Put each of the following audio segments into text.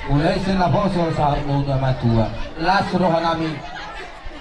Mulai sinaboso sa muna matua. Last roha namin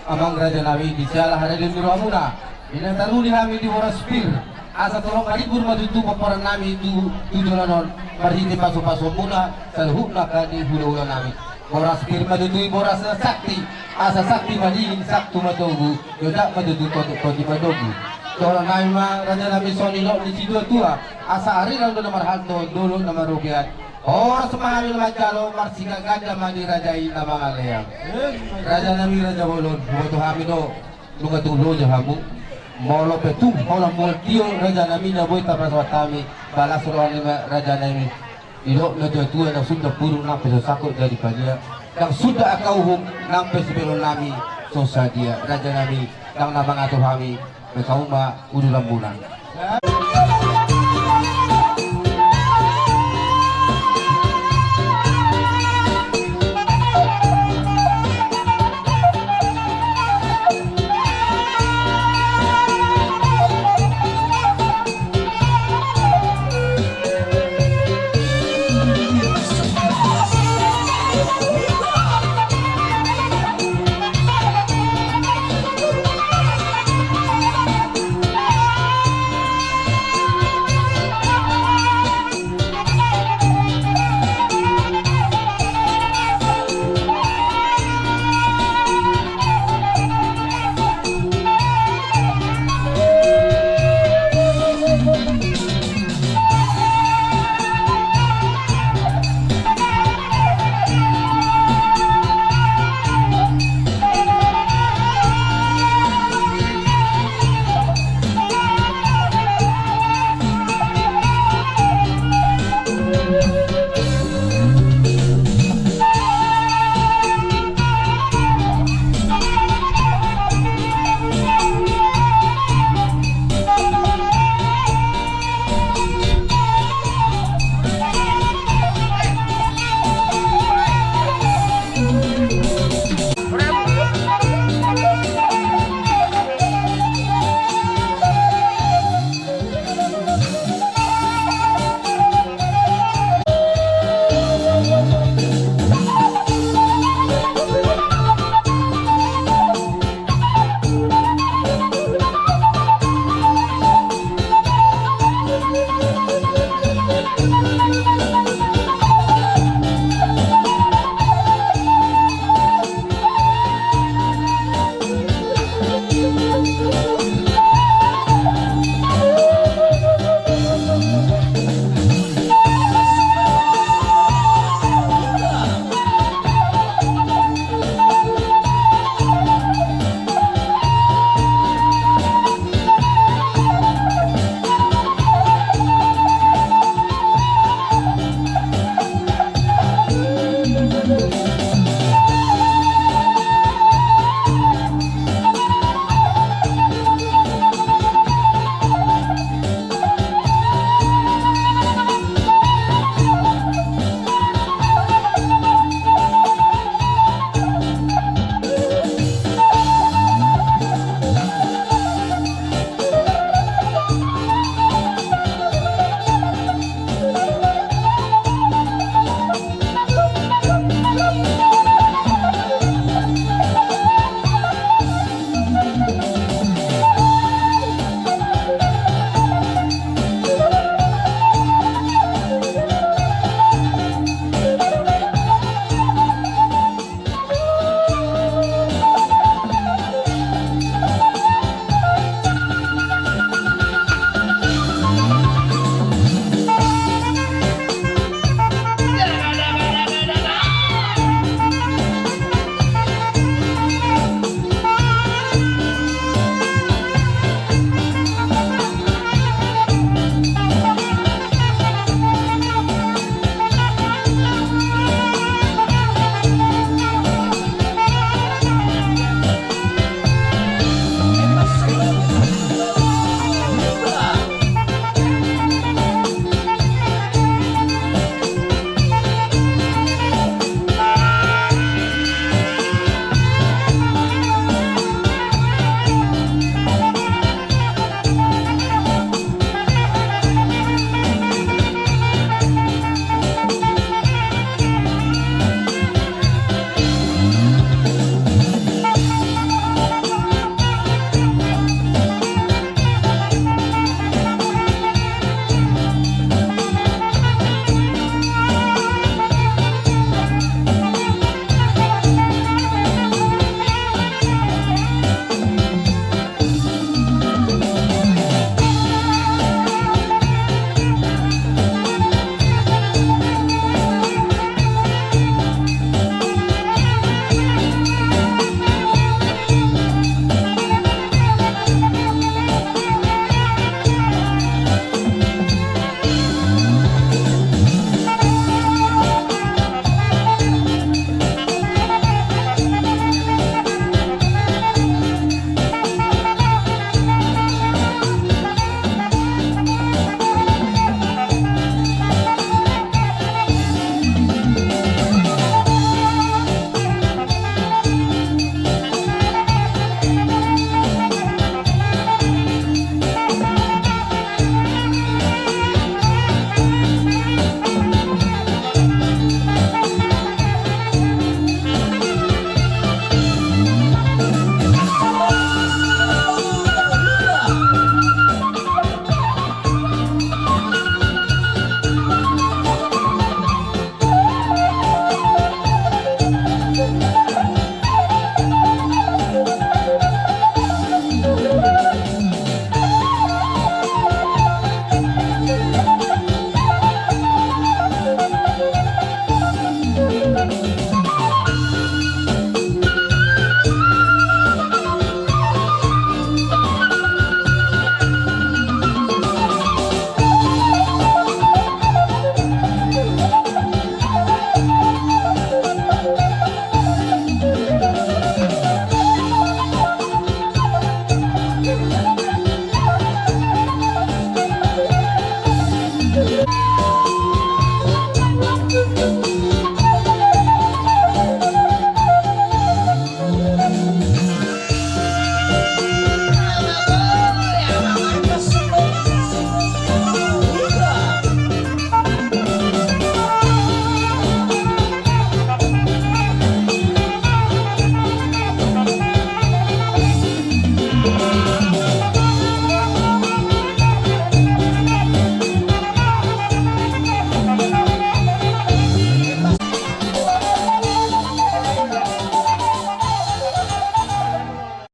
amang raja namin di salah ada di roha muna. Ina taruli namin di Moras Pir. Asa tolong kalibur madutu paparan namin itu tujuanon. Marhiti paso-paso muna salhuk naka di hula-hula namin. Moras Pir madutu Moras sakti. Asa sakti malingin saktu madogu. Yodak madutu kodi madogu. Kalau namin raja namin sonilo di situ tua. Asa ari lang do namar halto dulu namar rugiat. Oras mahal macalo marsika ganda mani rajai na mga leyang. Raja nami raja bolon, buto hami no lunga tulo ja hamu. Molo petum hola multio raja nami na boy tapras watami balas rohan raja nami. Ilo na tua na sudah purun na peso sakot dari padia. Yang sudah akauhum nang pesibelon nami sosadia raja nami nang nabang ato hami. Kauma udu lambunan.